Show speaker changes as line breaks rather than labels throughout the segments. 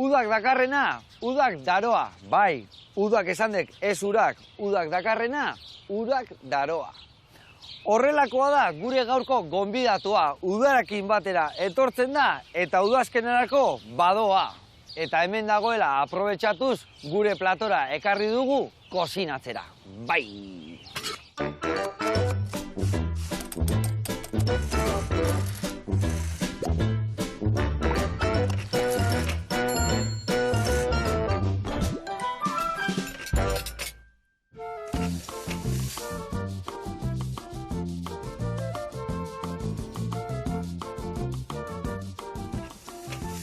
udak dakarrena, udak daroa. Bai, udak esandek ez urak, udak dakarrena, udak daroa. Horrelakoa da gure gaurko gonbidatua, udarakin batera etortzen da eta udazkenerako badoa. Eta hemen dagoela aprobetxatuz gure platora ekarri dugu kozinatzera. Bai!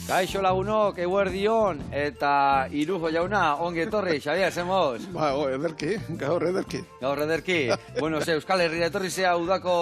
Kaixo lagunok, eguerdion eta Irujo jauna, ongi etorri, Xabier, zemoz?
Ba, ederki, gaur ederki.
Gaur ederki. Bueno, Euskal Herria etorri zea udako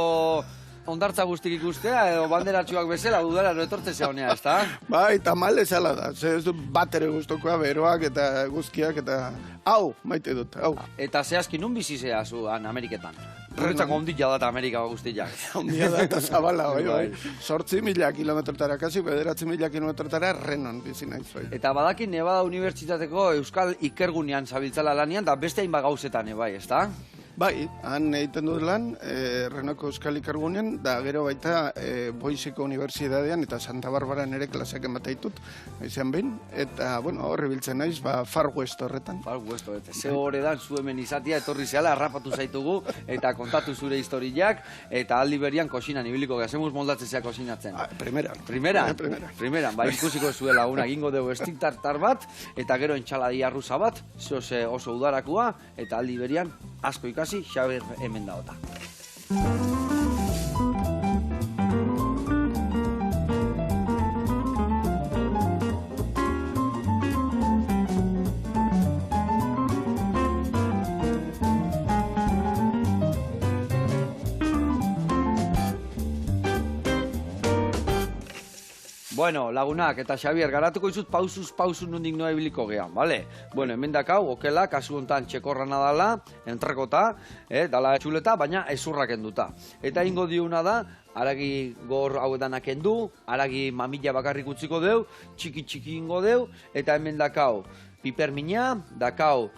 ondartza guztik ikustea, edo banderatxuak bezala udara etortze zea honea, ezta?
Bai, tamal ezala da, ze ez du bat ere guztokoa, beroak eta guzkiak eta hau, maite dut, hau.
Eta zehazki nun bizi zea zuan Ameriketan? Guretzako ondila data Amerika guztiak.
Ondia da eta zabala, bai. 8.000 kilometrotara, kasi 9.000 kilometrotara Renon bizi naiz, bai.
Eta badakin Nevada Unibertsitateko Euskal Ikergunean zabiltzala lanian, da beste hainbat gauzetan, bai, ezta?
Bai, han egiten dut lan, Renoko Euskal Ikergunean, da gero baita Boiseko Unibertsitatean eta Santa Barbaran ere klaseak ematen ditut, izan behin, eta, bueno, horre biltzen naiz, Far West horretan.
Far West horretan, ze horretan zu hemen izatea, etorri zehala, harrapatu zaitugu, eta kontatu zure historiak, eta aldi berian kosinan ibiliko, gazemuz moldatzen zea kosinatzen.
Primeran.
Primeran, bai, ikusiko zuela una, egingo dugu estik tartar bat, eta gero entxaladia rusa bat, oso udarakua, eta aldi berian asko ikasi, Xabier hemen daota. Bueno, lagunak eta Xabier, garatuko izut pausuz nondik noa ibiliko gehan, bale? Bueno, hemen dakau, okela, kasu hontan txekorrana dala, entrekota, dala txuleta, baina ezurrak enduta. Eta ingo diuna da, haragi gor hauetanak endu, haragi mamila bakarrik utziko deu, txiki ingo deu, eta hemen dakau pipermina, dakau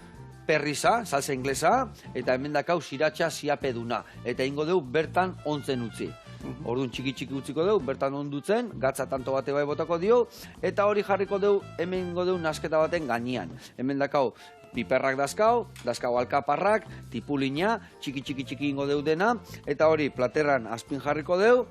perriza, salsa inglesa, eta hemen dakau siratxa ziapeduna. Eta ingo deu bertan ontzen utzi. Orduan txiki utziko deu, bertan ondutzen, gatza tanto bate bai botako dio, eta hori jarriko deu, hemen ingo deu nasketa baten gainean. Hemen dakau piperrak dazkau alkaparrak, tipulina, txiki ingo deu dena, eta hori platerran azpin jarriko deu,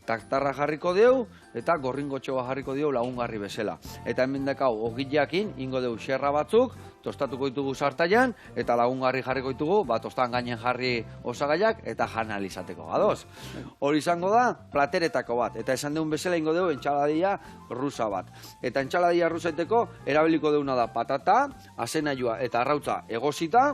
taktarra jarriko deu, eta gorringotxoa jarriko deu lagungarri bezala. Eta hemen dakau, ogileakin, ingo deu xerra batzuk, tostatuko ditugu sartaian, eta lagungarri jarriko ditugu, tostan gainen jarri osagaiak, eta jana izateko, ados? Hori izango da, plateretako bat, eta esan deun bezala ingo deu entxaladia rusa bat. Eta entxaladia rusaiteko, erabiliko deuna da patata, azenailua eta arrautza egosita,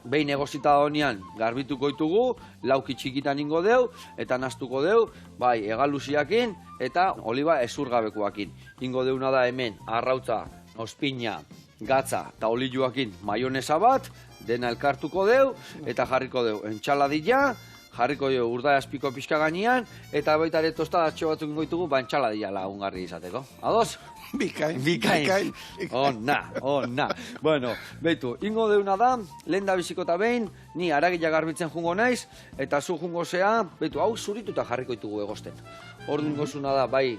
behin egosita honean garbituko ditugu, lauki txikitan ingo deu, eta naztuko deu, bai, egaluziakin, eta oliba ezurgabekoakin. Ingo deuna da hemen, arrautza, ospina, gatza eta oliluakin maionesa bat, dena elkartuko deu, eta jarriko deu entxaladilla, jarriko deu urdai azpiko pixka gainean, eta baita ere tostadatxo batzuk ingo ditugu, entxaladilla lagungarri izateko. Ados? Bikain. Ona. Bueno, beitu, ingo deuna da, lehen da biziko eta behin, ni haragila garbitzen jungo naiz, eta zu jungo zea, beitu, hau zurituta jarriko ditugu egosten. Orduan gozuna da, bai,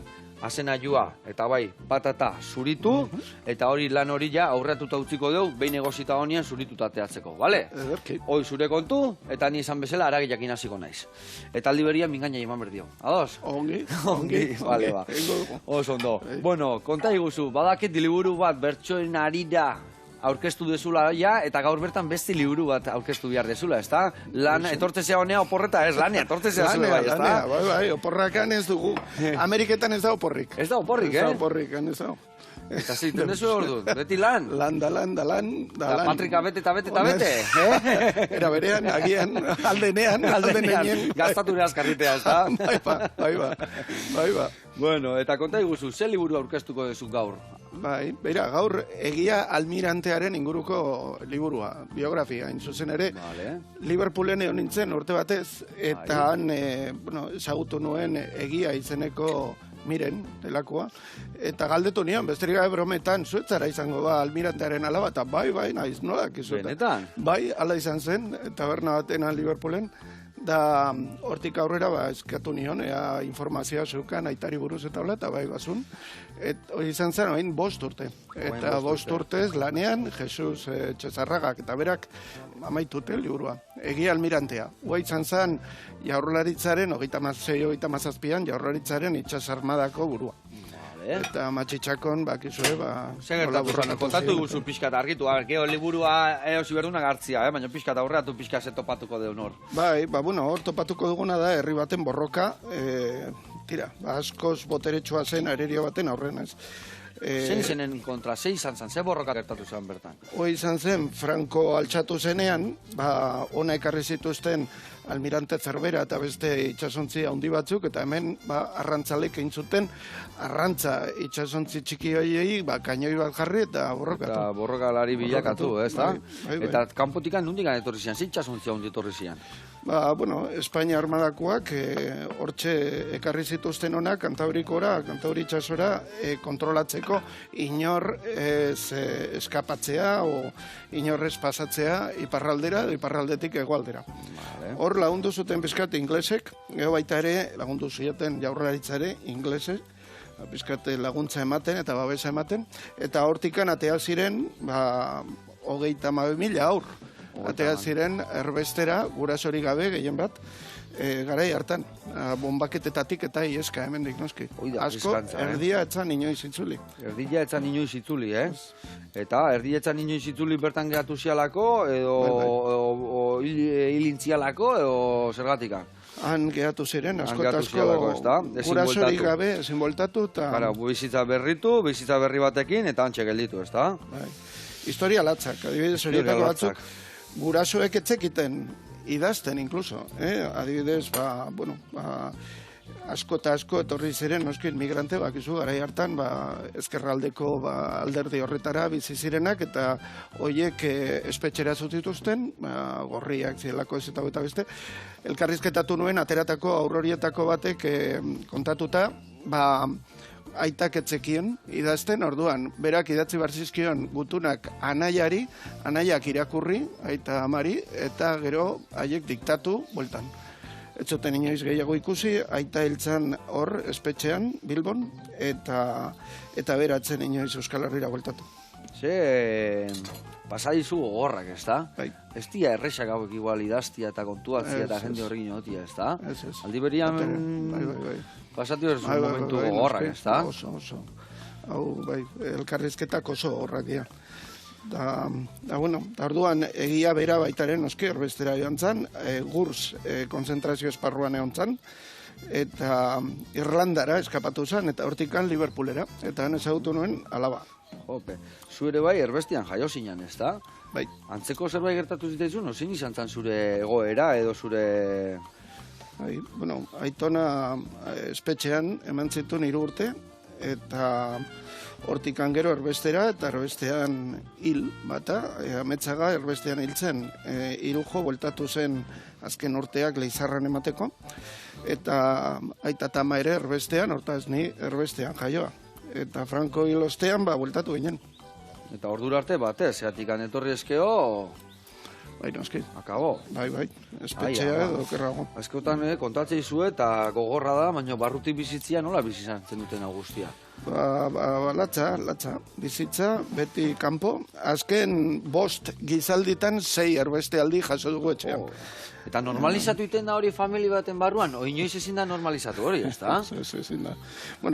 azenailua eta bai, patata zuritu, eta hori lan hori ja aurratuta utziko deu, behin egosita honean zurituta teatzeko, bale? Hoi zure kontu, eta ni esan bezala haragilakin hasiko naiz. Eta aldi berian mingaina eman berdio. Ados?
Ongi.
Bale, ba. Oso ondo. Bueno, konta iguzu, badakit liburu bat bertsoen arira aurkeztu dezula ja, eta gaur bertan beste liburu bat aurkeztu behar dezula, ezta? Lan, etortzezea honea oporreta ez, lania, etortzezea zule bai, ezta?
Bai, oporrakan ez dugu. Ameriketan ez da oporrik.
Ez da oporrik,
Ez da oporrikan, ez da.
Eta zitu dezu ordu, beti lan?
Lan.
Patrika bete.
Era berean, agian, aldenean.
Gaztatu ere azkarritea, ezta?
Bai ba.
Bueno, eta konta iguzu, ze liburu aurkeztuko dezu gaur?
Bai, beira, gaur egia almirantearen inguruko liburua, biografia, hain zuzen ere. Liverpoolen egon nintzen urte batez, eta han, ezagutu nuen egia izeneko miren, delakoa, eta galdetu nion, besterik gabe brometan, zuetzara izango ba, almirantearen alaba, eta bai, naiz, nola,
Benetan?
Bai, ala izan zen, taberna batean Liverpoolen, da hortik aurrera eskatu nion, ea informazioa zeukan aitari buruz eta hola, eta bai bazun. Hori izan zen, hain 5 urte. Eta 5 urtez lanean, Jesus Txezarragak eta berak amaitute liburua. Egia almirantea. Hua izan zen, Jaurlaritzaren, 36-37an, Jaurlaritzaren itsasarmadako burua. Eta matxitxakon, bakizue,
Zer gertatu kontatu guzu pixkat argitu, geho liburua eosi berduna gartzia, baina pixkat aurreatu pixkat topatuko deun hor.
Bai, hor topatuko duguna da, herri baten borroka, askoz boteretsua zen aererio baten aurren, ez.
Zein zenen kontra, izan zen, ze borroka gertatu zen bertan?
Hoi izan zen, Franco altxatu zenean, ona ekarri zituzten almirante Zerbera eta beste itsasontzi handi batzuk, eta hemen arrantzalek egin zuten, arrantza itsasontzi txiki horiei, kainoi bat jarri eta borrokatu. Eta
borrokalari bilakatu, ez da? Eta kanpotikan nondik etorri zian, ze itsasontzi handi etorri zian?
Espainia armadakoak hortxe ekarri zituzten honak Kantabrikora, Kantabri itsasora kontrolatzeko inor eskapatzea o inor ez pasatzea iparraldera edo iparraldetik hegoaldera. Hor lagundu zuten bizkat inglesek, gero baita ere lagundu zioten Jaurlaritzare inglesek, bizkat laguntza ematen eta babesa ematen, eta hortikan atea ziren 32.000 aur. Atea ziren erbestera, gurasori gabe, gehien bat, garai hartan, bombaketetatik eta ieska hemendik noski. Asko, erdia etzan inoiz itzuli.
Erdia etzan inoiz itzuli, Eta erdia etzan inoiz itzuli bertan geratu zialako, edo hilintzialako, edo zergatika?
Han gehatu ziren, asko eta asko, gurasori gabe, ezin bueltatu.
Bizitza berri batekin, eta antxe gelditu, ez da?
Historia latzak, adibidez horietako batzuk, gurasoek etzekiten idazten, incluso. Adibidez, asko eta asko etorri ziren, noski, migrante, bakizu, garai hartan, ezkerraldeko alderdi horretara bizi zirenak, eta horiek espetxera zutituzten, gorriak zielako ez eta beste, elkarrizketatu nuen, ateratako aurrorietako batek kontatuta, aitak etzekien idazten, orduan, berak idatzi barzizkion gutunak anaiak irakurri, aita amari, eta gero haiek diktatu, bueltan. Ez zuten inoiz gehiago ikusi, aita hiltzan hor, espetxean, Bilbon, eta beratzen inoiz Euskal Herrira bueltatu.
Pasadizu gogorrak, ez da?
Bai.
Ez dia errexak hauek igual idaztia eta kontuatzia eta jende horrekin notia, ez da?
Ez.
Aldi berian pasatu ez momentu gogorrak, ez da?
Oso. Hau, elkarrizketak oso gogorrak dira. Orduan egia bera baitaren noski erbestera joan zan, Gurs konzentrazio esparruan egon zan, eta Irlandara eskapatu zan, eta hortikan Liverpoolera, eta han ezagutu nuen alaba.
Zu ere bai erbestian jaio zinan, ez da?
Bai.
Antzeko zerbait gertatu zitzaizun, zein izan zan zure egoera edo zure...
Aitona espetxean eman zituen 3 urte, eta hortikan gero erbestera, eta erbestean hil bata, ametsaga erbestean hiltzen, Irujo bueltatu zen azken urteak Leizarran emateko, eta aita tama ere erbestean, hortaz ni erbestean jaioa. Eta Franco hil ostean, bueltatu ginen.
Eta ordura arte batez, zeatikan etorri eskeo...
Bai, noski.
Akabo.
Bai, espetxea edo kerrago.
Azkotan kontatzei zu eta gogorra da, baina barrutik bizitzia nola bizitzen duten guztia?
Latza. Bizitza, beti kanpo. Azken 5 gizalditan 6 erbeste aldi jaso dugu etxean.
Eta normalizatu iten da hori famili baten barruan? Inoiz ezin da normalizatu hori, ez da?
Ez ezin da.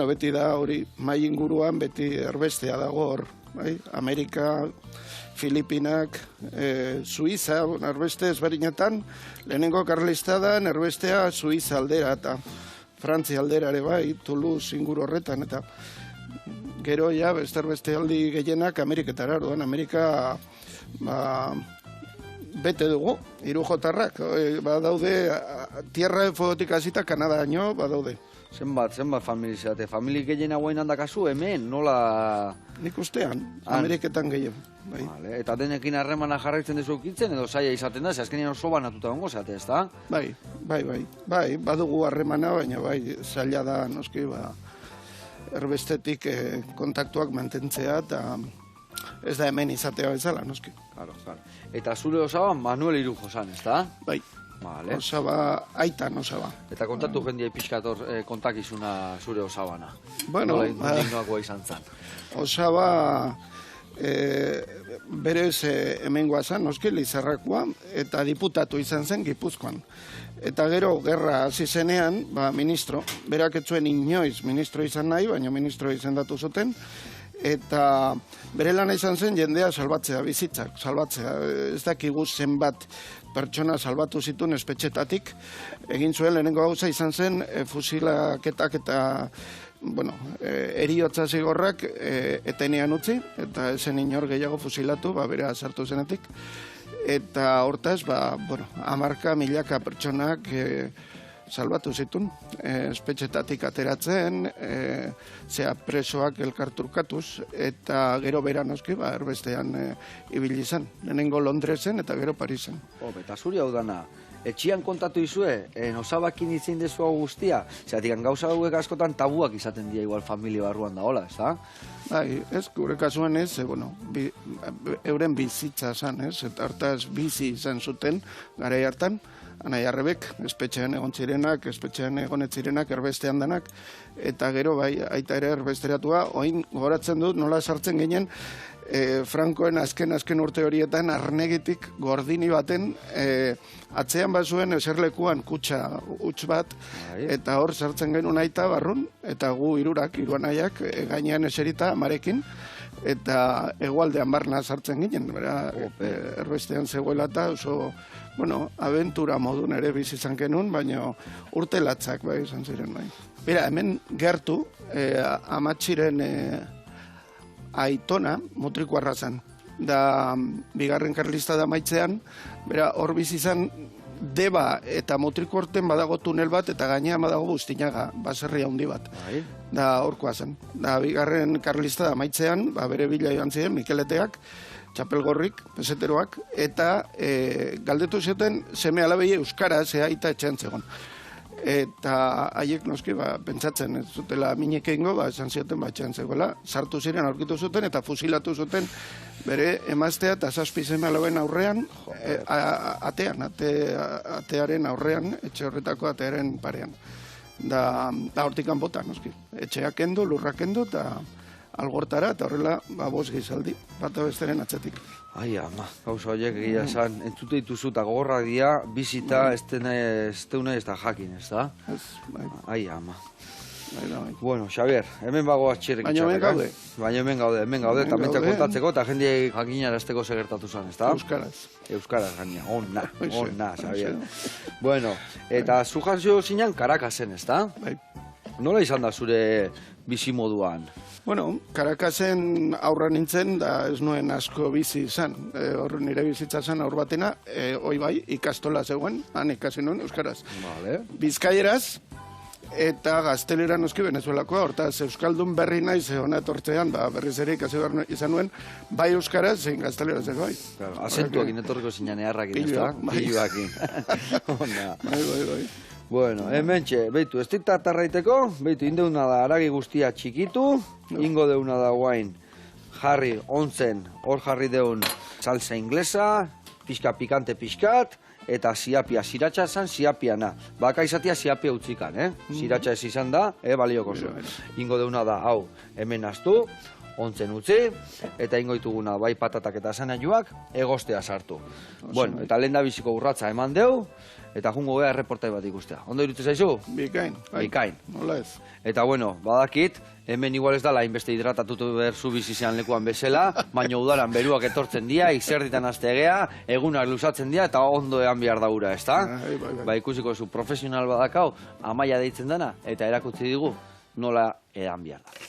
Beti da hori mai inguruan, beti erbestea dago hor. Amerika, Filipinak, Suiza, erbeste ezberdinetan, lehenengo karlistadan erbestea Suiza aldera eta Frantzia aldera ere bai, Toulouse inguru horretan, eta gero ja, beste aldi gehienak Ameriketara, orduan Amerika bete dugu, Irujotarrak, badaude, Tierra de Fuegotik hasita Kanadaino badaude.
Zenbat famili zeate, famili gehien hauen handakazu, hemen, nola...
Nik ustean, Ameriketan gehien.
Eta denekin harremana jarraitzen dezu ukitzen, edo zaila izaten da, azkenean oso banatuta gongo zate, ez da?
Bai, badugu harremana, baina bai, zaila da, noski, erbestetik kontaktuak mantentzea, eta ez da hemen izatea bezala, noski.
Claro. Eta zure osaba Manuel Irujo zan, ez da?
Bai,
Vale.
osaba, aitan osaba.
Eta kontatu jendia pixkator kontakizuna zure osabana.
Bueno,
Nola izan zan.
osaba berez hemengoa zan, noski, Lizarrakoa, eta diputatu izan zen Gipuzkoan. Eta gero, gerra hasi zenean, ministro, berak ez zuen inoiz ministro izan nahi, baina ministro izendatu zuten, eta bere lana izan zen jendea salbatzea, bizitzak salbatzea. Ez dakigu zenbat pertsona salbatu zituen espetxetatik. Egin zuen lehenengo gauza izan zen fusilaketak eta eriotza zigorrak etenean utzi, eta esen inor gehiago fusilatu, bera sartu zenetik. Eta hortaz, 10 milaka pertsonak salbatu zituen, espetxetatik ateratzen, presoak elkarturkatuz, eta gero bera noski, erbestean ibili zen. Lehenengo Londresen eta gero Parisen.
Eta zuri hau dana, etxian kontatu izue, osabakin itzein dezu hau guztia, zeratik gauza hauek askotan tabuak izaten dira igual familia barruan da, hola, ez da?
Bai, ez, gure kasuan ez, euren bizitza zan, ez, eta hartaz bizi izan zuten, garai hartan, Anai Arrebek, espetxean egon zirenak, espetxean egon ez zirenak, erbestean danak, eta gero bai, aita ere erbesteratua, oin gogoratzen dut, nola sartzen ginen, Frankoen azken urte horietan arnegitik gordini baten atzean bazuen eserlekuan kutxa huts bat, eta hor sartzen genuen aita barrun, eta gu hiru anaiak gainean eserita amarekin, eta hegoaldean barna sartzen ginen, erbestean zegoela eta oso, abentura modun ere bizi izan genuen, baina urte latzak bai izan ziren bai. Bera, hemen gertu, amatxiren aitona mutrikuarra zen. Da, bigarren karlista da maitzean, bera, hor bizi izan Deba eta mutriko horten badago tunel bat, eta gainean badago Bustinaga, baserri handi bat. Da, horkoa zen. Da, bigarren karlista da maitzean, bere bila joan ziren, Mikeleteak, txapelgorrik, peseteroak, eta galdetu zuten seme alabei euskara, aita etxean zegoen. Eta haiek noski, pentsatzen ez zutela minek egingo, esan zioten etxean zegoela, sartu ziren aurkitu zuten, eta fusilatu zuten bere emaztea eta 7 seme alaben aurrean, atearen aurrean, etxe horretako atearen parean. Da hortikan bota, noski. Etxeak kendu, lurrak kendu, eta algortara, eta horrela, 5 gizaldi, bata besteren atzetik.
Ai, ama, gauza horiek egia esan, entzute dituzu eta gogorrak dira, bizita ez deune ez da jakin, ez da? Ai, ama. Bueno, Xavier, hemen bagoaz txirrik
itxarrak.
Baina hemen gaude, eta mentzak kontatzeko, eta jendei jakinarazteko segertatu zen, ez da? Euskaraz, gania, onna, Xavier. Bueno, eta zu jantzio zinean Karakasen, ez da?
Bai.
Nola izan da zure bizimoduan?
Bueno, Karakasen aurra nintzen, da ez nuen asko bizi izan. Hor nire bizitza zen aur batena, hoi bai, ikastola zegoen, han ikasi nuen euskaraz. Bizkaieraz, eta gaztelera noski Venezuelakoa, hortaz euskaldun berri naiz hona etortzean, berriz ere ikasi behar izan nuen, bai euskaraz, zein gaztelera zeko bai.
Azentuakin etorriko zinan eharrakin, ez da? Piluakin.
Bai.
Bueno, hementxe, beitu, ez dit tarraiteko, beitu, indeuna da aragi guztia txikitu, ingo deuna da guain, jarri ontzen, hor jarri deun salsa inglesa, pixka pikante pixkat, eta ziapia, ziratxa zan ziapiana. Baka izatea ziapia utzikan, Ziratxa ez izan da, balioko zu. Ingo deuna da, hau, hemen astu, ontzen utzi, eta ingo dituguna bai patatak eta zanaiuak, egostea sartu. Bueno, eta lehen da biziko urratza eman deu, eta jungo gea erreportai bat ikustea. Ondo irutu zaizu?
Bikain.
Bikain.
Nola ez.
Eta bueno, badakit, hemen igual ez dala inbeste hidratatutu behar zu bizizean lekuan bezala, baina udaran beruak etortzen dira, izerditan aztegea, egunak luzatzen dira, eta ondo ean behar daura, ez da? Ba ikusiko zu profesional badakau, Amaia deitzen dana, eta erakutsi digu nola ean behar da.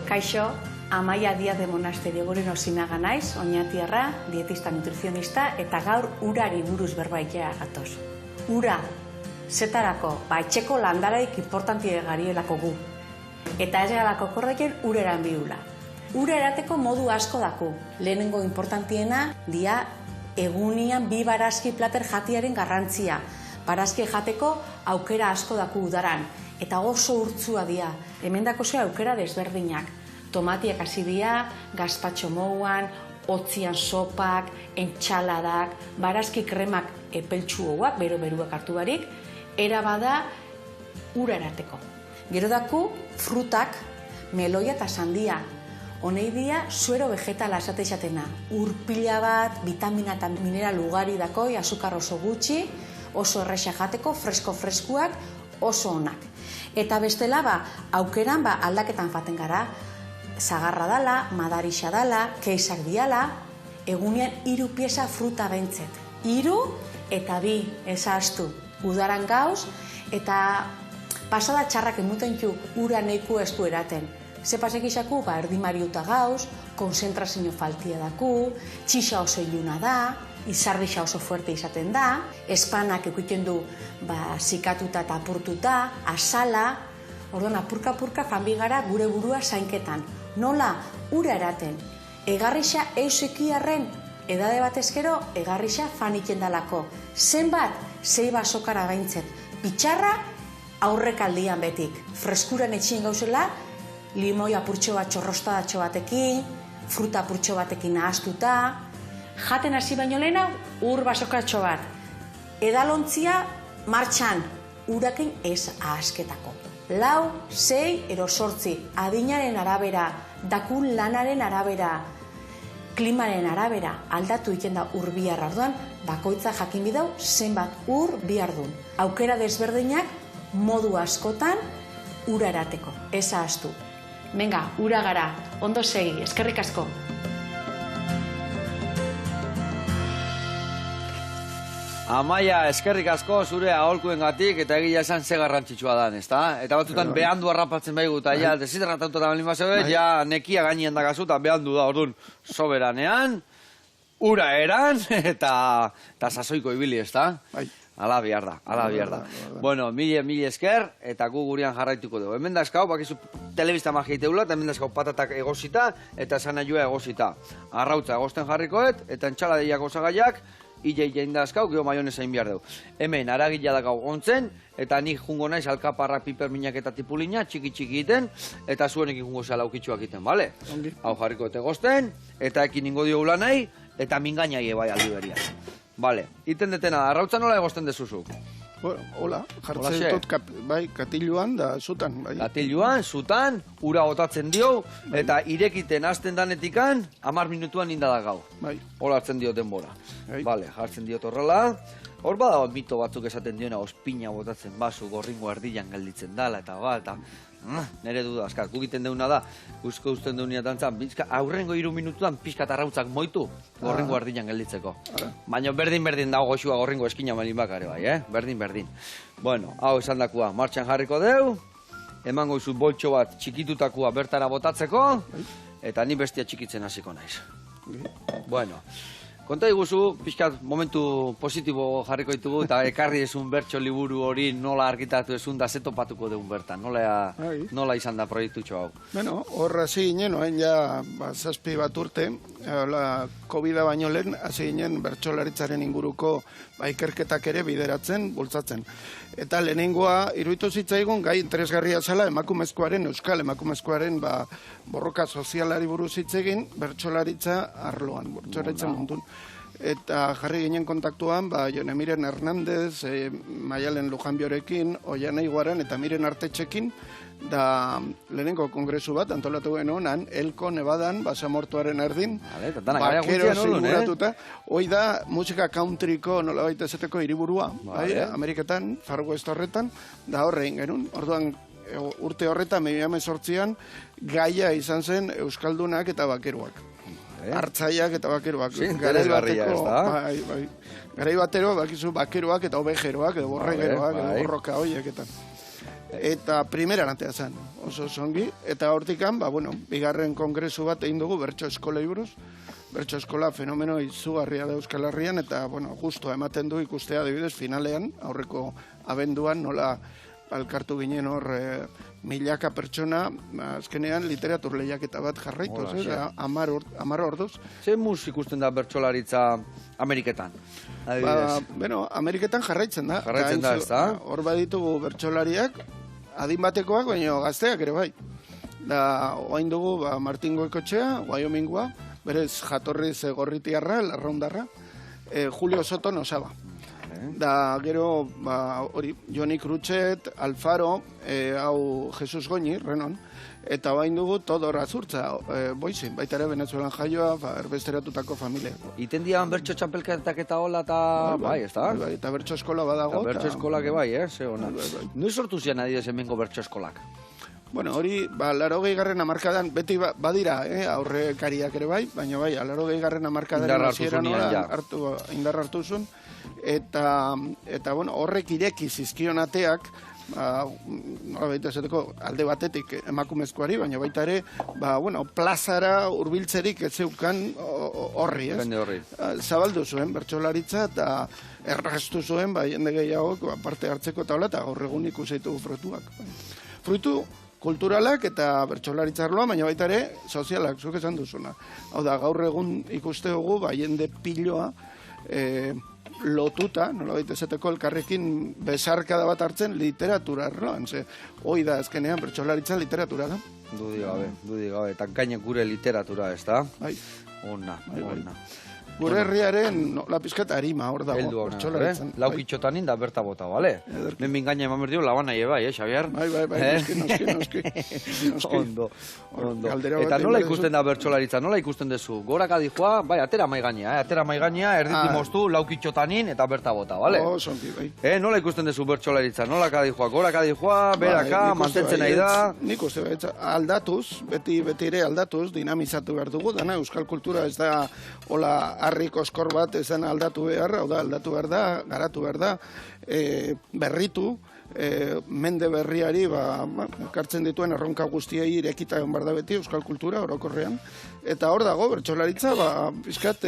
Kaixo, Amaia Díaz de Monasterio Goreno Sinaga naiz, oinatiarra, dietista nutrizionista, eta gaur urari buruz berbaitea gatoz. Ura, zetarako, etxeko landaraik importantie garielako gu. Eta ez galako korreken ureran biula. ura erateko modu asko daku. Lehenengo importantiena dia egunian 2 barazki plater jatiaren garrantzia. Barazki jateko aukera asko daku udaran, eta oso urtzua dia. Hemen dako ze aukera desberdinak. Tomatiak hasi dia, gazpatxo mouan, otzian sopak, entxaladak, barazki kremak epeltsuoak, bero-beruak hartu barik, era bada ura erateko. Gero daku frutak, meloia eta sandia. Honei dia suero vegetala esate-esatena. Urpila bat, vitamina eta mineral ugari dakoi, azukar oso gutxi, oso erresa jateko, fresko-freskuak, oso onak. Eta bestela, aukeran aldaketan faten gara, zagarra dala, madarixa dala, keisak diala, egunean 3 pieza fruta bentzet. 3 eta 2, ezaztu, udaran gauz, eta pasada txarrak emuten ju ura neiku ez du eraten. Ze pasek izaku, erdimariuta gauz, konzentrazio faltia daku, txixa oso iluna da, izarrixa oso fuerte izaten da, espanak ikuiten du zikatuta eta apurtuta, azala, orduan apurka-apurka janbigara gure burua zainketan. Nola, ura eraten. Egarrixa eusekiarren edade bat ezkero, egarrixa faniken dalako. Zenbat, 6 basokara gaintzet. Pitxarra, aurrekaldian betik. Freskuran etxien gauzela, limoi apurtxo bat txorrostadatxo batekin, fruta apurtxo batekin nahaztuta, jaten hasi baino lehena, ur basokatxo bat. Edalontzia, martxan, urakin ez ahasketako. 4, 6, ero 8, adinaren arabera, dakun lanaren arabera, klimaren arabera, aldatu iten da ur biharra orduan, bakoitza jakin bidau zenbat ur bihar dun. Aukera desberdinak modu askotan ura erateko, ez ahaztu. Venga, ura gara, ondo segi, eskerrik asko.
Amaia, eskerrik asko zure aholkuengatik eta egia esan ze garrantzitsua dan, ezta? Eta batzutan behandu harrapatzen baigu, eta ja, desiderratauta da balin bazeu, ja, nekia gainien dagazu, eta behandu da, orduan, soberanean, ura eran, eta sasoiko ibili, ezta? Ala bihar da. Bueno, mila esker, eta gu gurean jarraituko dugu. Hemen da eskau, bakizu telebista magia iteula, eta hemen da eskau patatak egosita, eta sanayua egosita. Arrautza egosten jarrikoet, eta entxaladeiak osagaiak, ije da eskau, geho maionesa behar dugu. Hemen, aragila dakau ontzen, eta nik jungo naiz alkaparrak, piperminak eta tipulina, txiki egiten, eta zuenekin jungo zela aukitxuak egiten, bale? Hau jarriko eta egozten, eta ekin ingo dio gula nahi, eta mingainai ebai aldi beria. Bale, iten detena, arrautza nola egozten dezuzuk?
Hola, jartzen dut katiluan da zutan.
Katiluan, zutan, ura botatzen dio, eta irekiten hasten danetikan, 10 minutuan indada gau. Hola hartzen dio denbora. Bale, jartzen diot horrela. Hor bada mito batzuk esaten diona, ospina botatzen basu, gorringo erdian gelditzen dala, eta nire duda, askar, gugiten deuna da, usko usten deunia dantzan, aurrengo 3 minutuan pixka tarrautzak moitu, gorringo erdian gelditzeko. Baina berdin dago goxua gorringo eskina malin bakare bai, berdin. Bueno, hau esan dakua, martxan jarriko deu, emango izu boltxo bat txikitutakua bertara botatzeko, eta ni bestia txikitzen hasiko naiz. Bueno, konta iguzu, pixkat momentu positibo jarriko ditugu, eta ekarri esun bertso liburu hori nola argitatu esun da zetopatuko deun bertan, nola izan da proiektutxo hau?
Bueno, horra hasi ginen, oen ja 7 bat urte, COVID-a baino lehen, hasi ginen bertsolaritzaren inguruko ikerketak ere bideratzen, bultzatzen. Eta lehenengoa, iruditu zitzaigun, gai interesgarria zela emakumezkoaren, euskal emakumezkoaren borroka sozialari buruz hitz egin, bertsolaritza arloan, bertsolaritza mundun. Eta jarri ginen kontaktuan, Jone Miren Hernandez, Maialen Lujanbiorekin, Oianai Guaran eta Miren Artetxekin, da lehenengo kongresu bat, antolatu honan, Elko, Nevadan, Basamortuaren erdin, bakero zinguratuta, hoi da musika countryko nola baita ezeteko hiriburua, Ameriketan, Far West horretan, da horrein genuen, orduan urte horretan, 2018an, gaia izan zen Euskaldunak eta bakeruak. Hartzaiak eta bakeruak. Garai batero, bakizu bakeruak eta obejeroak, edo borregeroak, edo borroka hoiek eta... Eta primera natea zen, oso zongi, eta hortikan, bigarren kongresu bat egin dugu bertso eskolei buruz. Bertso eskola fenomeno izugarria da Euskal Herrian, eta justo ematen du ikustea adibidez finalean, aurreko abenduan, nola alkartu ginen hor milaka pertsona, azkenean literatur lehiaketa bat jarraituz,
Hola,
10 orduz.
Ze mus ikusten da bertsolaritza Ameriketan?
Bueno, Ameriketan jarraitzen da.
Jarraitzen da, ez da?
Hor baditugu bertsolariak, adin batekoak, baina gazteak ere bai. Da, oain dugu Martin Goikotxea, Wyomingua, berez jatorriz gorritiarra, larraundarra, Julio Soto Nosaba. Da, gero, hori, Joni Crutchet, Alfaro, hau Jesus Goñi, Renon, eta bain dugu Todor Azurtza, boizin, baita ere Venezuelan jaioa, erbesteratutako familiako.
Iten dian bertso txapelketak eta hola eta bai, ez da?
Bai, eta bertso eskola badago.
Eta bertso eskolak bai, ze hona. Noiz sortu zian adidez hemengo bertso eskolak?
Bueno, hori, 80. hamarkadan, beti badira, aurrekariak ere bai, baina bai, 80. hamarkadan indar hartu zuen, eta bueno, horrek ireki zizkion ateak, nola baita esateko, alde batetik emakumezkoari, baina baita ere, bueno, plazara hurbiltzerik ez zeukan horri, ez?
Bende horri.
Zabaldu zuen, bertsolaritza, eta erraztu zuen, jende gehiago, parte hartzeko eta hola, eta gaur egun ikusitu fruituak. Fruitu kulturalak eta bertsolaritzarloa, baina baita ere sozialak, zuk esan duzuna. Hau da, gaur egun ikuste dugu, jende piloa lotuta, nola baita esateko elkarrekin besarkada bat hartzen literatura arloan, ze hoi da azkenean bertsolaritza literatura da.
Dudi gabe, eta gainek gure literatura, ez da?
Bai.
Ona.
Gure herriaren lapizkat arima hor dago.
Heldu hona, laukitxotan inda berta bota, bale? Hemen gaina eman berdio laban nahi bai, Xabier?
Bai, noski.
Ondo. Eta nola ikusten da bertsolaritza, nola ikusten dezu? Goraka dijoa, bai, atera maigainea, erditi moztu, laukitxotanin eta berta bota, bale?
Zonki, bai.
Nola ikusten dezu bertsolaritza, nolaka dijoa, goraka dijoa, beraka, mantentzen nahi da?
Nik uste bai, aldatuz, beti ere aldatuz, dinamizatu behar dugu, dana euskal kultura ez da hola harrik oskor bat ezen aldatu behar, hau da, aldatu behar da, garatu behar da, berritu, mende berriari ekartzen dituen erronka guztiei irekita egon behar da beti euskal kultura orokorrean. Eta hor dago, bertsolaritza, pixkat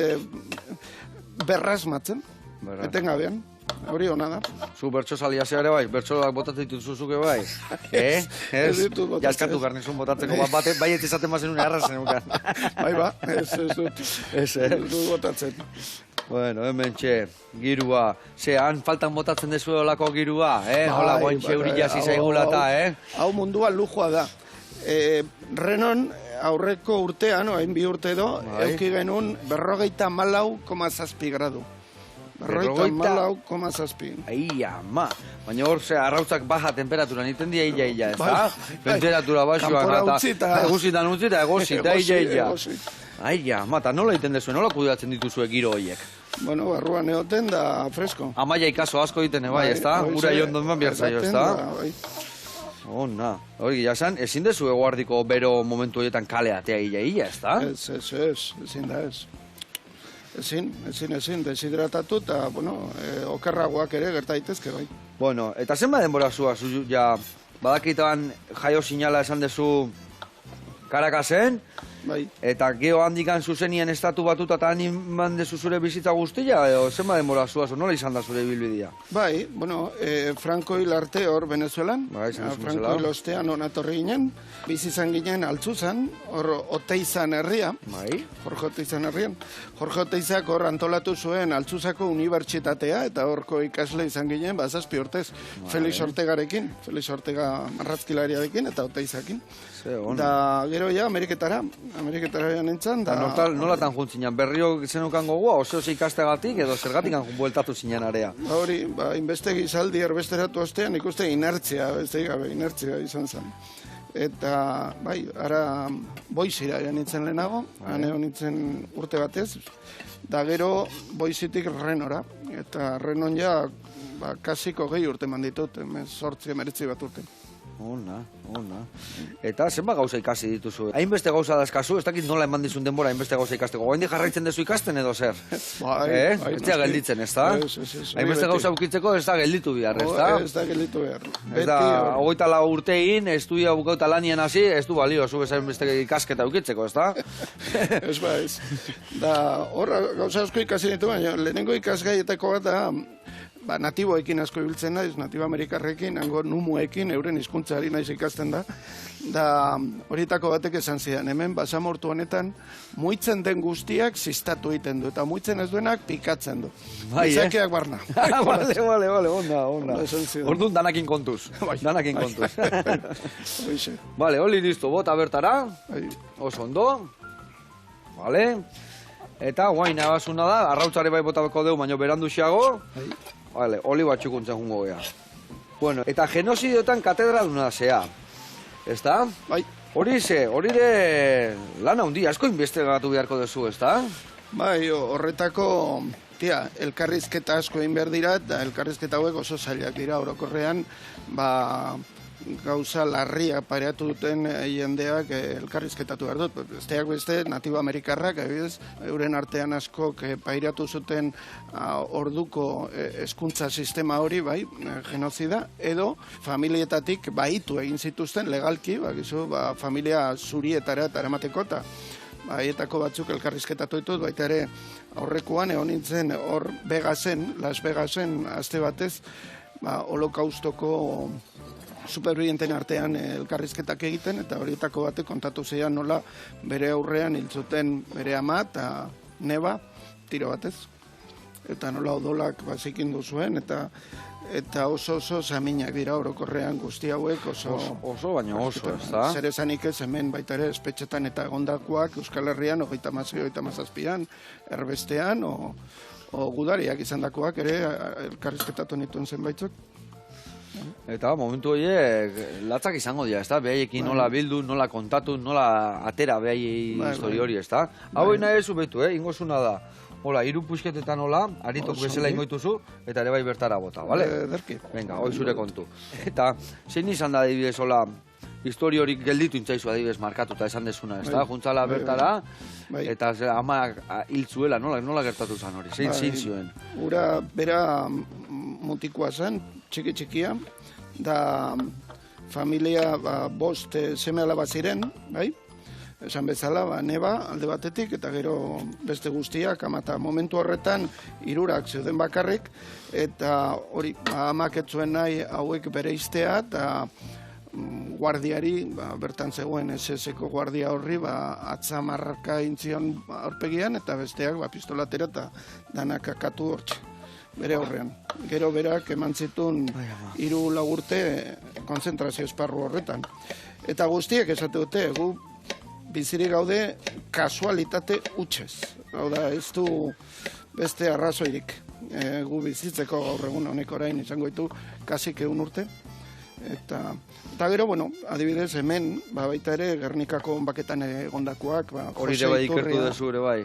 berrazmatzen, etengabean. Hori hona da.
Zu bertso salia zeare bai, bertsolak botatzen dituzuzuke bai. Ez ditu botatzen. Jaskatu garnizun botatzeko bat, bai ez izaten bazen arrazen eukan.
Bai ez dut. Ez dut botatzen.
Bueno, hemen txe, girua. Han faltan botatzen dezu olako girua, hola, gointxe huri jasi zaigula eta,
Hau mundua lujua da. Renon, aurreko urtean, oain 2 urte edo, euki genuen 54,7 gradu. 54,7.
Ai, ama. Baina hor, arrautzak baja temperatura, niten dia illa, ez da? Temperatura baxuan, eta eguzitan utzita, egozita, illa. Ai, ama, eta nola iten dezu, nola kudeatzen dituzue giro horiek?
Bueno, barruan egoten da fresko.
Amaia ikaso asko ditene bai, ez da? Ura jondon man bihartzaio, ez da? Ona, hori jasan, ezin dezu eguardiko bero momentu horietan kaleatea illa, ez da?
Ezin da ez. Ezin, deshidratatu eta, bueno, okerragoak ere gerta daitezke, bai.
Bueno, eta zenba denbora zua, ja, badakitoan jaio sinala esan dezu Karakasen,
bai.
Eta geho handikan zuzenien estatu batuta eta animan dezu zure bizitza guztia, edo zenba denbora zua, nola izan da zure bilbidia?
Bai, bueno, Franco hil arte hor Venezuelan, Franco hil ostean onatorri ginen, bizizan ginen Altzuzan, hor Oteizan herria, Jorge Oteizan herrian. Jorge Oteizak hor antolatu zuen Altzuzako unibertsitatea, eta horko ikasle izan ginen, 7 urtez, Felix Ortegarekin, Felix Ortega marrazkilariarekin, eta Oteizakin. Da, gero ja, Ameriketara nintzen, da...
Nolatan juntzinan, berrio zenukan gogoa, oso ikastegatik, edo zergatik bueltatu zinen area?
Hori, inbeste gizaldi erbesteratu ostean, ikuste inertzia, inertzia izan zen. Eta, bai, ara Boizira nintzen lehenago, hane nintzen urte batez, da gero Boizitik Renora, eta Renon ja, kasiko 20 urte manditut, 19 bat urte.
Ona. Eta zenba gauza ikasi dituzu? Hainbeste gauza dazkazu, ez dakit nola eman dizun denbora hainbeste gauza ikasteko. Goaindik jarraitzen dezu ikasten edo zer?
Bai.
Ez da gelditzen, ez da? Hainbeste gauza bukitzeko ez da gelditu behar, ez da?
Ez da gelditu behar.
Ez da, 24 urtein, estudia bukauta lanien hasi, ez du balio, zu bezain beste ikasketa bukitzeko, ez da?
Ez ba ez. Da, horra gauza asko ikasi ditu, baina lehenengo ikasgaietako bat da, natiboekin asko ibiltzen naiz, natibo amerikarrekin, hango numuekin, euren hizkuntzari naiz ikasten da horietako batek esan zidan, hemen basamortu honetan, muitzen den guztiak zistatu egiten du, eta muitzen ez duenak pikatzen du.
Bai,
Gizakiak barna.
Vale, onda.
esan zidan.
Orduan danakin kontuz.
Bai.
Danakin kontuz.
Hoxe.
Vale, holi listo, bota bertara.
Bai.
Oso ondo. Vale. Eta guain abasuna da, arrautzare bai botako deu, baino berandu xeago. Vale, oli batxukuntzen jungo gea. Bueno, eta genozidioetan katedraduna zea. Ezta?
Bai.
Hori de lana hundi, asko investigatu beharko duzu, ezta?
Bai, horretako, elkarrizketa asko egin behar dira, eta elkarrizketa hauek oso zailak dira, orokorrean, gauza larria pareatu duten jendeak elkarrizketatu behar dut. Besteak beste, natibo amerikarrak, euren artean askok pairatu zuten orduko hezkuntza sistema hori, bai, genozida, edo familietatik baitu egin zituzten legalki, familia zurietara eta eramateko, eta haietako batzuk elkarrizketatu ditut, baita ere aurrekoan egon nintzen hor Las Vegasen, aste batez, holokaustoko supervivienten artean elkarrizketak egiten, eta horietako batek kontatu zeian nola bere aurrean hiltzuten bere ama eta neba tiro batez. Eta nola odolak zikindu zuen, eta oso saminak dira orokorrean guzti hauek oso
baina oso, ezta?
Zer esanik ez hemen baita ere espetxetan eta egondakoak Euskal Herrian 36-37 erbestean, o gudariak izandakoak ere elkarrizketatu nituen zenbaitzuk.
Eta momentu horiek latzak izango dira, ezta? Behaiekin nola bildu, nola kontatu, nola atera behai histori hori, ezta? Hau nahi ezu betu, ingozuna da. Hola, hiru puxketetan hola, aritok bezala ingoituzu, eta ere bai bertara bota, bale?
Derki.
Venga, hoi zure kontu. Eta, zein izan da adibidez, hola, histori hori gelditu intzaizu adibidez markatuta esan desuna, ezta? Juntzala bertara, eta amak hiltzuela, nola gertatu zen hori, zein zioen?
Ura, bera mutikoa zen, txikia, da familia bost seme alaba ziren, bai? Esan bezala, neba alde batetik, eta gero beste guztiak, eta momentu horretan hirurak zeuden bakarrik, eta hori, amak ez zuen nahi hauek bere iztea, eta guardiari, bertan zegoen SS-eko guardia horri, atzamarraka intzion aurpegian, eta besteak pistolatera eta danak akatu hortxe, bere horrean. Gero berak eman zituen 3 urte konzentrazio esparru horretan. Eta guztiek esate dute, gu bizirik gaude kasualitate hutsez. Hau da, ez du beste arrazoirik. Gu bizitzeko gaur egun honek orain izango ditu kasik 1 urte. Eta gero, bueno, adibidez hemen, baita ere, Gernikako onbaketan egondakoak.
Hori ere bai ikertu dezu ere bai.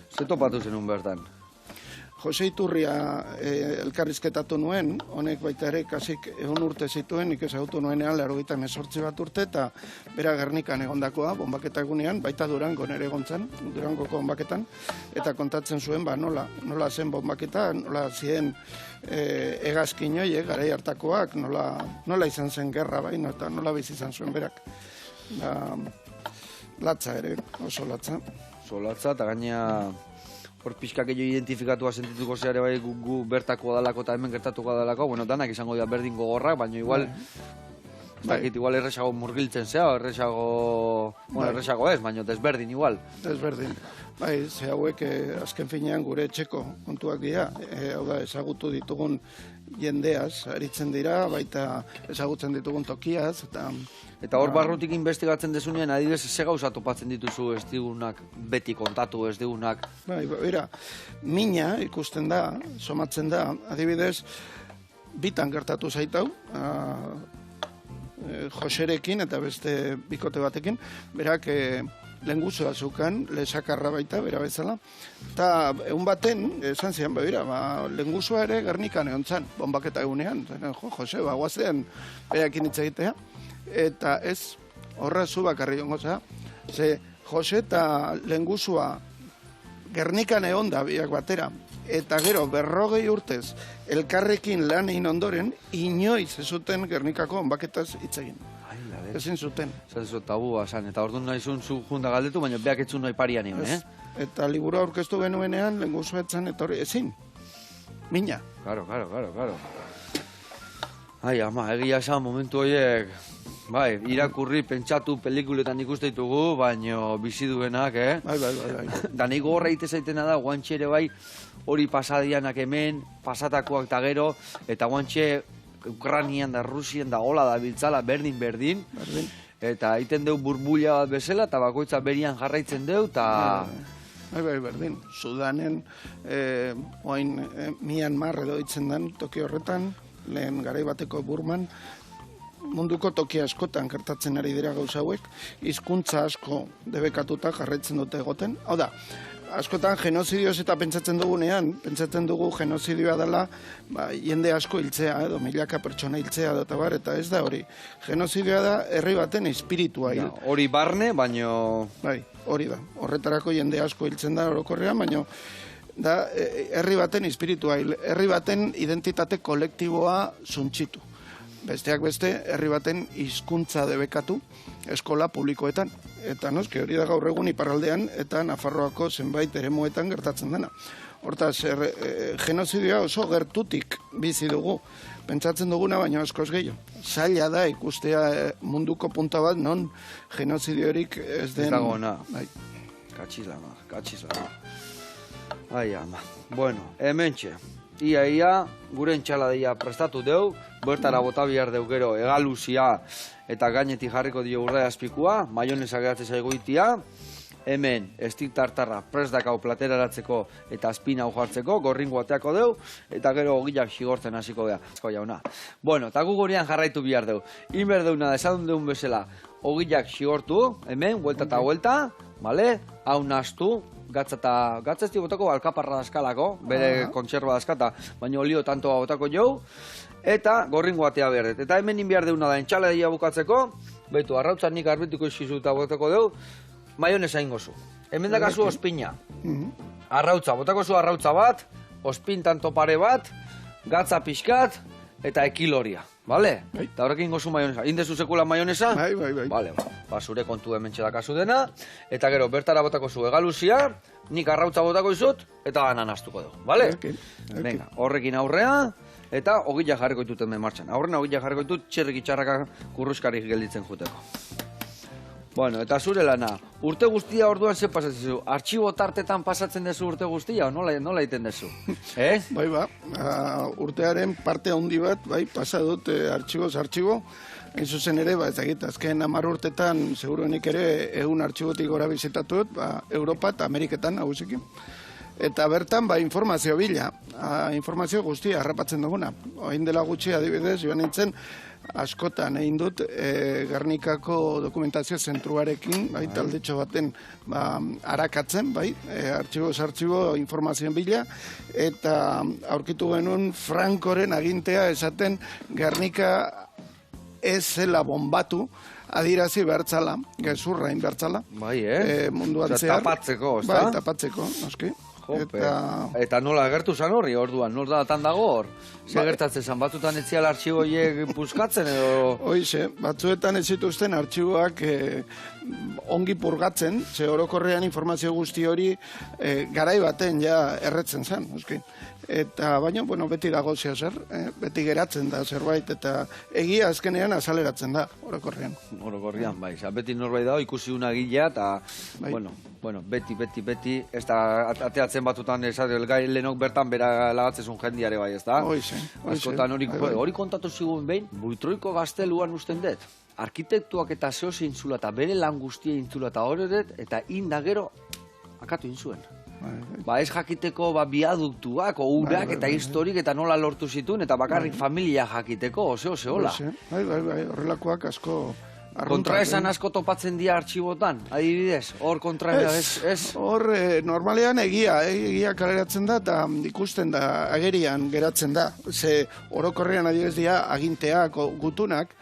Ze topatu zenun bertan?
Jose Iturria elkarrizketatu nuen, honek baita ere kasik 1 urte zituen, nik ezagutu nuenean 98 bat urte, eta bera Gernikan egondakoa, bonbaketa egunean, baita Durango nere egontzen, Durangoko bonbaketan, eta kontatzen zuen, nola zen bonbaketa, nola ziren hegazkin horiek, garai hartakoak, nola izan zen gerra baino, eta nola bizi izan zuen berak. Latza ere, oso latza.
Oso latza, eta gaina hor pixkak edo identifikatua sentituko zeare bai gu bertako dalako eta hemen gertatuko dalako, bueno, danak izango dira berdin gogorrak, baina igual, igual erresago murgiltzen zea, erresago ez, baina desberdin igual.
Desberdin. Bai, ze hauek azken finean gure etxeko kontuak dira, hau da, ezagutu ditugun jendeaz, aritzen dira, baita ezagutzen ditugun tokiaz,
Eta hor barrutik investigatzen dezunean, adibidez, ze gauza topatzen dituzu ez digunak beti kontatu, ez digunak?
Bai, mina ikusten da, somatzen da, adibidez, bitan gertatu zaitau, Joserekin eta beste bikote batekin, berak lenguzua zukan, lesakarra baita, bera bezala, eta egun baten, esan zian, lenguzua ere Gernikan egon zan, bonbaketa egunean, Jose, guazen, berekin hitz egitea, eta ez, horra zu bakarri jongo za, ze Jose eta lenguzua Gernikan egon da biak batera, eta gero 40 urtez elkarrekin lan egin ondoren, inoiz ez zuten Gernikako bonbaketaz hitz egin. Ezin zuten.
Zatezu tabua zan, eta orduan nahi zuen zu junda galdetu, baina beak etzun nahi parian egon,
Eta liburu aurkeztu genuenean, lenguzua etzan etorri, ezin. mina.
Claro. Ai, ama, egia esan momentu horiek, bai, irakurri, pentsatu, pelikuletan ikuste ditugu, baino bizi duenak,
Bai.
Da nik horra ite zaitena da, guantxe ere bai, hori pasadianak hemen, pasatakoak eta gero, eta guantxe Ukranian da, Rusian da, hola da biltzala, berdin, eta egiten deu burbuila bat bezala, eta bakoitza berian jarraitzen deu, eta...
Bai, berdin. Sudanen, oain, Myanmar edo ditzen den, toki horretan, lehen garai bateko Burman, munduko toki askotan gertatzen ari dira gauza hauek, hizkuntza asko debekatuta jarraitzen dute egoten. Hau da, askotan genozidioz eta pentsatzen dugu genozidioa dela jende asko hiltzea, edo milaka pertsona hiltzea, eta ez da hori. Genozidioa da herri baten espiritua hil.
Hori barne, baino...
Bai, hori da. Horretarako jende asko hiltzen da orokorrean, baino da herri baten espiritua hil, herri baten identitate kolektiboa suntxitu. Besteak beste, herri baten hizkuntza debekatu eskola publikoetan. Eta noski hori da gaur egun iparraldean eta Nafarroako zenbait eremuetan gertatzen dena. Hortaz, genozidioa oso gertutik bizi dugu. Pentsatzen duguna, baina askoz gehiago. Zaila da ikustea munduko punta bat non genozidiorik ez den...
Ez dagona.
Bai.
Katxizlama. Ai, ama. Bueno, hementxe. Ia, gure entxaladia prestatu deu, bertara bota bihar deu gero egaluzia eta gainetik jarriko dio urrea azpikua, maionesa geratzen zaigoitia, hemen estik tartarra prest dakau plateraratzeko eta azpina hau jartzeko, gorringo ateako deu, eta gero ogilak xigortzen hasiko dea. Jauna. Bueno, eta gu gorean jarraitu bihar deu. Inber deuna da, esan deun bezala, ogilak xigortu, hemen, huelta eta huelta, vale? Hau nastu, gatza ez botako alkaparra daskalako, bere kontserba daskata, baina olio tantoa botako jau, eta gorringo atea berdet. Eta hemen inbiar deuna da, entxaladia bukatzeko, betu, arrautzan nik arbitiko iskizu eta botako deu, maionesa ingozu. Hemen dakazu ospina. Arrautza, botako zu arrautza bat, ospin tanto pare bat, gatza pixkat, eta ekiloria. Bale? Eta horrekin gozu maionesa. Indezu sekula maionesa?
Bai.
Bale, zure kontu hemen txedakazu dena. Eta gero, bertara botako zu egaluzia, nik arrautza botako izut, eta ganan astuko dugu. Bale? Venga, horrekin aurrea, eta ogila jarriko ditut hemen martxan. Aurrena ogila jarriko ditut txerrik itxarraka kurruskarik gelditzen juteko. Bueno, eta zure lana, urte guztia orduan ze pasatzen zu? Artxibo tartetan pasatzen dezu urte guztia, o nola egiten dezu?
Bai, urtearen parte handi bat, bai, pasa dut artxibo. Hain zuzen ere, ez dakit, azken 10 urtetan, seguruenik ere, 100 artxibotik gora bizitatu dut, Europa eta Ameriketan, nagusiki. Eta bertan, informazio bila, informazio guztia harrapatzen duguna. Oain dela gutxi adibidez, joan nintzen, askotan egin dut Gernikako dokumentazio zentruarekin, bai, taldetxo baten arakatzen, bai, artxibo informazioen bila, eta aurkitu genuen Frankoren agintea esaten Gernika ez zela bombatu, adirazi bertzala, gezurra inbertzala.
Bai,
munduan zehar.
Tapatzeko, ezta?
Bai, tapatzeko, noski.
Eta nola agertu zan horri, orduan, nola datan dago hor? Ze gertatzen zan, batzutan etziala artxiboiek puskatzen edo...
Hoize, batzuetan ez zituzten artxiboak ongi purgatzen, ze orokorrean informazio guzti hori garai baten ja erretzen zen, noski. Eta baina, beti dago zer, beti geratzen da zerbait, eta egia azkenean azaleratzen da, orokorrean.
Orokorrean, bai, beti norbait dago, ikusi una gila, eta, beti, ez da, ateatzen batutan, gai lehenok bertan bera lagatzezun jendiare bai, ez da? Askotan hori kontatu zigun behin, Buitroiko gazteluan usten dut. Arkitektuak eta zehoz intzula, eta bere lan guztia intzula, eta hori dut, eta indagero, akatu intzuen. Ez jakiteko biaduktuak, urak eta historik eta nola lortu zituen, eta bakarrik familia jakiteko, ose hola.
Bai, horrelakoak asko...
Kontraesan asko topatzen dira artxibotan, adibidez, hor kontraesan, ez?
Hor, normalean egia kaleratzen da, eta ikusten da, agerian geratzen da. Ze orokorrean adibidez dira aginteak, gutunak,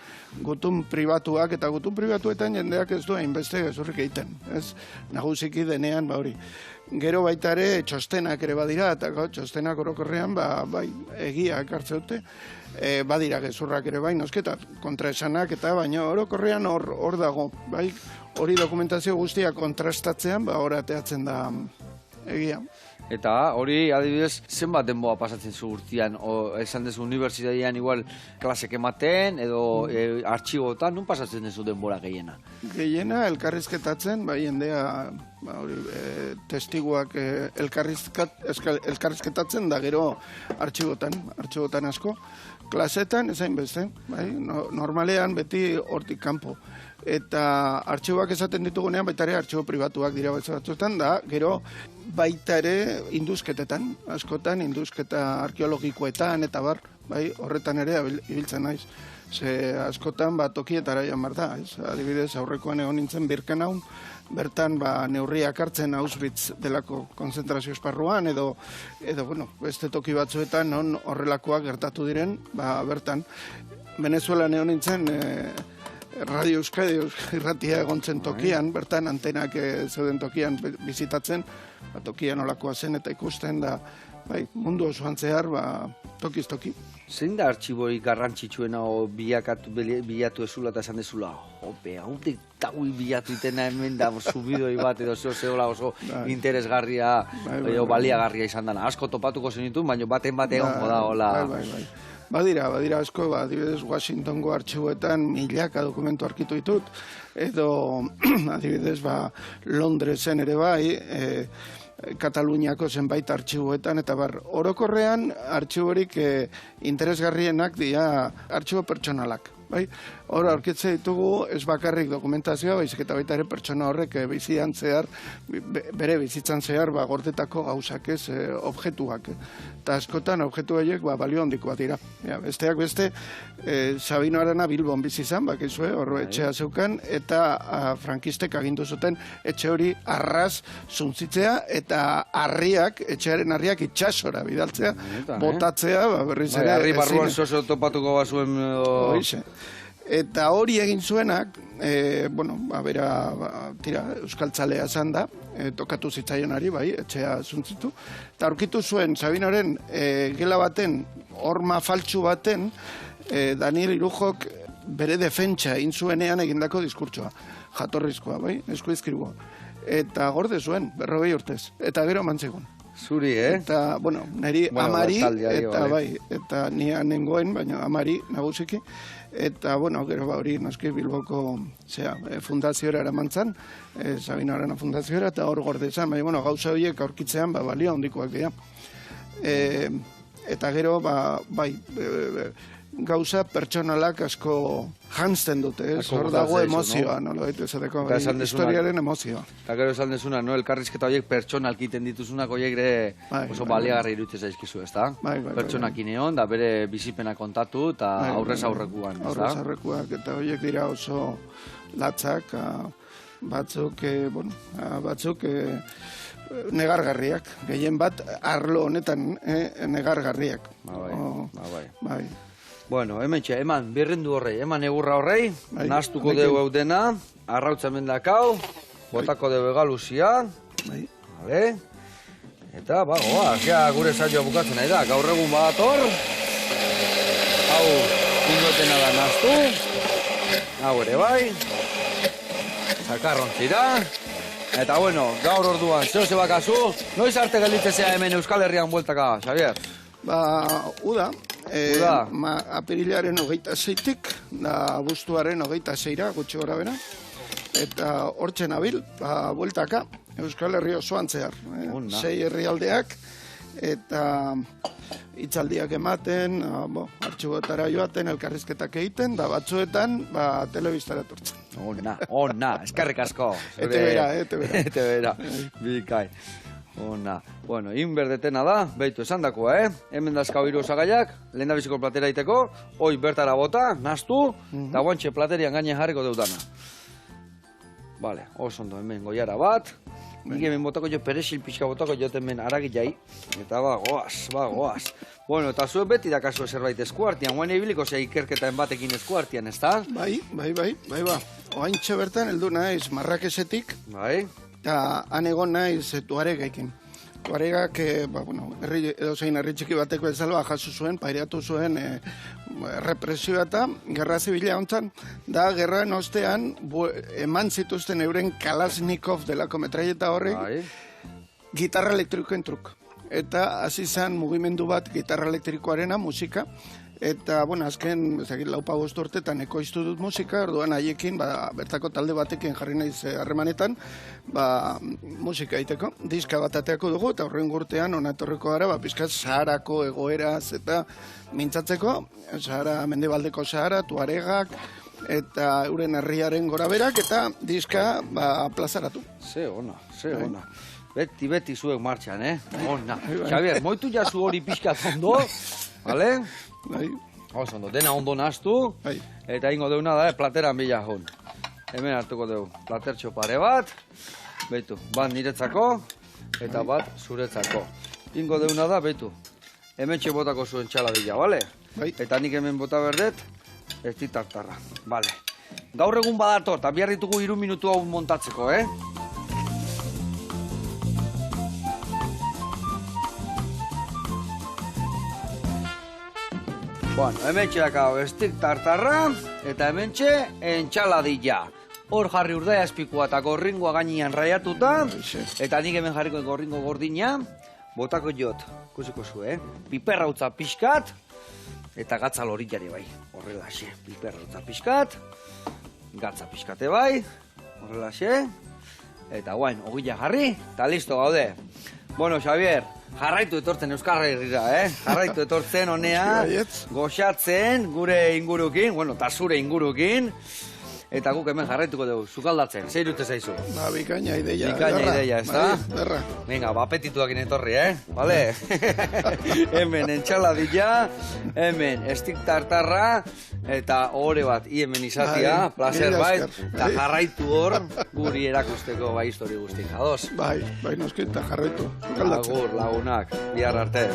gutun pribatuak, eta gutun pribatuetan jendeak ez du hainbeste gezurrik egiten. Ez, nagusiki denean, hori. Gero baita ere, txostenak ere badira, eta txostenak orokorrean, egia ekartze dute, badira gezurrak ere bai, nosketa, kontraesanak eta baina orokorrean hor dago, bai, hori dokumentazio guztia kontrastatzean, hor ateatzen da egia.
Eta hori, adibidez, zenbat denboa pasatzen zu urtean, esan dezu unibertsitatean igual klasek ematen, edo artxibotan, nun pasatzen dezu denbora gehiena?
Gehiena elkarrizketatzen, bai, jendea testiguak elkarrizketatzen da gero artxibotan asko. Klasetan, ezain beste, bai, normalean beti hortik kanpo. Eta artxiboak esaten ditugunean, baita ere artxibo pribatuak dira batzuetan, da gero baita ere induzketetan, askotan induzketa arkeologikoetan eta bar, bai, horretan ere ibiltzen naiz. Ze askotan tokietara joan behar da, ez? Adibidez, aurrekoan egon nintzen Birkenaun, bertan neurriak hartzen Auschwitz delako konzentrazio esparruan, edo bueno, beste toki batzuetan non horrelakoak gertatu diren, bertan. Venezuelan egon nintzen Radio Euskadi irratia egontzen tokian, bertan antenak zeuden tokian bizitatzen, tokian olakoa zen eta ikusten da, bai, mundu osoan zehar, tokiz toki.
Zein da artxiborik garrantzitsuena bilatu ezula eta esan dezula? Hope, hautik taui bilatu itena hemen da subidoi bat edo zeola oso interesgarria edo baliagarria izan dana. Asko topatuko zenitu, baina baten egongo da, hola.
Bai. Badira asko, adibidez Washingtongo artxiboetan milaka dokumentu arkitu ditut, edo adibidez Londresen ere bai, Kataluniako zenbait artxiboetan, eta orokorrean artxiborik interesgarrienak dira artxibo pertsonalak. Hor aurkitze ditugu ez bakarrik dokumentazioa, baizik eta baita ere pertsona horrek bizitzan zehar, bere bizitzan zehar gordetako gauzak, ez, objektuak. Eta askotan objektu horiek balio handiko bat dira. Besteak beste, Sabino Arana Bilbon bizi izan, bakizue, hor etxea zeukan, eta frankistek agindu zuten etxe hori arras zuntzitzea, eta etxearen harriak itxasora bidaltzea, botatzea, berriz ere...
Harri barruan zozo topatuko bazuen...
Eta hori egin zuenak, euskaltzalea zan da, tokatu zitzaionari, bai, etxea zuntzitu, eta aurkitu zuen Sabinoren gela baten, horma faltsu baten, Daniel Irujok bere defentsa egin zuenean egindako diskurtsoa, jatorrizkoa, bai, eskuizkribua. Eta gorde zuen, 40 urtez, eta gero mantzegun.
Zuri,
Eta, niri amari, eta bai, eta nia nengoen, baina amari nagusiki, eta, gero hori noski Bilboko fundaziora eramantzan, Sabino Arana fundaziora, eta hor gorde zan, baina, gauza horiek aurkitzean, balio handikoak dira. Eta gero, gauza pertsonalak asko jantzten dute, hor dago emozioa, historiaren emozioa.
Eta gero esan dezuna, elkarrizketa horiek pertsonalki iten dituzunak horiek ere oso baliagarri iruditzen zaizkizu, ezta? Pertsonakin egon, da bere bizipena kontatu, eta aurrez aurrekuan, ezta?
Aurrez aurrekuak, eta horiek dira oso latzak, batzuk negargarriak, gehien bat arlo honetan negargarriak. Bai.
Bueno, eman birrendu horrei, eman egurra horrei, naztuko dugu eudena, arrautza mendakau, botako dugu egaluzia, eta, goaz, gure saioa bukatzen nahi da, gaur egun badator, hau, ingoetena da naztu, hau ere bai, zakarrontzira, eta, gaur orduan, zeo bakazu, noiz arte gelditzea hemen Euskal Herrian bueltaka, Xavier?
Uda, apirilaren 26-tik, da abuztuaren 26-ra, gutxi gora bera, eta hortzen abil, bueltaka, Euskal Herri osoan zehar. 6 herrialdeak, eta hitzaldiak ematen, artxiboetara joaten, elkarrizketak egiten, da batzuetan, telebistara tortzen.
Ona, eskerrik asko. Ete bera, bikai. Ona. Inberdetena da, behitu esan dakoa, Hemen dazkau hiru osagaiak, lehen da biziko platera iteko, hoi bertara bota, naztu, eta guantxe platerian gaine jarriko deudana. Bale, oso ondo, hemen goiara bat, nik hemen botako jo perexil pixka botako joten men aragilai, eta goaz. Eta zuen beti dakazu zerbait eskuartian, guain ebiliko zea ikerketaen batekin eskuartian, ez da? Bai.
Oaintxe bertan, heldu naiz Marrakesetik, eta han egon naiz Tuaregekin. Tuaregak, edozein herri txiki bateko bezala jaso zuen, paireatu zuen represioa eta gerra zibila hontzan, da gerran ostean eman zituzten euren Kalashnikov delako metraieta horrek, gitarra elektrikoen truk. Eta hasi zen mugimendu bat gitarra elektrikoarena, musika, eta, bueno, azken, laupa bost urtetan ekoiztu dut musika, orduan haiekin, bertako talde batekin jarri naiz harremanetan, musika egiteko. Diska bat ateako dugu, eta horren urtean, onatorreko gara, pizkat Saharako egoeraz, eta mintzatzeko, Mendebaldeko Sahara, Tuaregak, eta euren herriaren goraberak, eta diska plazaratu.
Ze ona. Beti zuek martxan, Ona. Xabier, moitu jazu hori pixkat ondo, bale?
Bai.
Ondo, dena ondo naztu, eta ingo deuna da, plateran bila hon. Hemen hartuko dugu, platertxo pare bat, behitu, bat niretzako, eta bat zuretzako. Ingo deuna da, behitu, hemen botako zuen txaladila, bale? Eta nik hemen bota berdet, ez ditartarra, bale. Gaur egun badator, eta bihar ditugu 3 minutu hau montatzeko, Bueno, hemen txeakau estik tartarra, eta hemen entxaladilla. Hor jarri urdaia espikua eta gorringoa gainean raiatuta, eta nik hemen jarriko gorringo gordina, botako jot, kusiko zu, piperrautza pixkat, eta gatza lorillari bai, horrelaxe, piperrautza pixkat, gatza pixkate bai, horrelaxe, eta guain, ogila jarri, eta listo gaude. Bueno, Xavier, jarraitu etortzen Euskarra Herrira, Jarraitu etortzen honea, goxatzen gure ingurukin, bueno, eta zure ingurukin, eta guk hemen jarraituko dugu, sukaldatzen, zer dute zaizu?
Bikaina ideia.
Bikaina ideia, ez da?
Berra.
Venga, apetituakin etorri, Vale? Hemen entxaladilla, hemen estik tartarra, eta ohore bat, hemen izatia, placer bait, eta jarraitu hor, guri erakusteko histori guztik, ados?
Bai, noski, eta jarraitu.
Agur, lagunak, bihar arte.